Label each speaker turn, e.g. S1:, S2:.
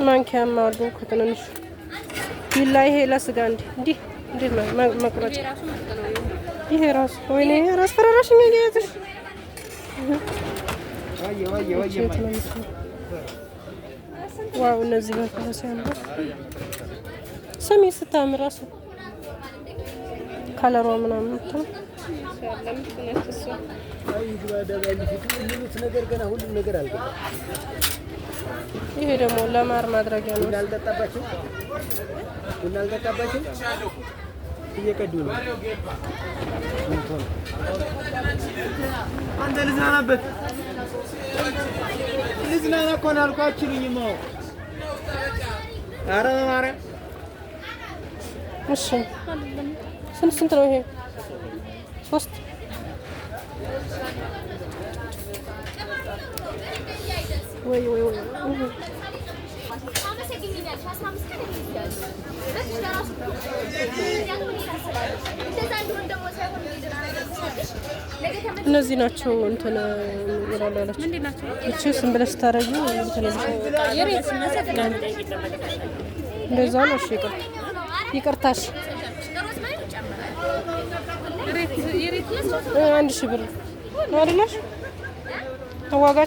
S1: ማንኪያም አሉ ከትንንሽ ቢላ። ይሄ ለስጋ እንዲህ መቁረጫ። ይሄ ራሱ ወይኔ ራስ ፈራራሽኝ ያያዝሽ። ዋው እነዚህ በቃ ሲያምሩ። ስሚ ስታምር ራሱ ከለሯ ምናምን ይሄ ደግሞ ለማር ማድረጊያ ነው።
S2: ቡና አልጠጣባችሁ እየቀዱ ነው። አንተ ልዝናናበት ልዝናና እኮ ነው አልኳችሁኝማ። ኧረ በማርያም
S1: እሺ ስንት ነው ይሄ? 3 ወይ እነዚህ ናቸው እንትን ይላላችሁ። እቺ ስም ብለሽ ታረጊ እንትን እንደዛ ነው። እሺ ይቅርታሽ 1000 ብር አይደለሽ? ተዋጋች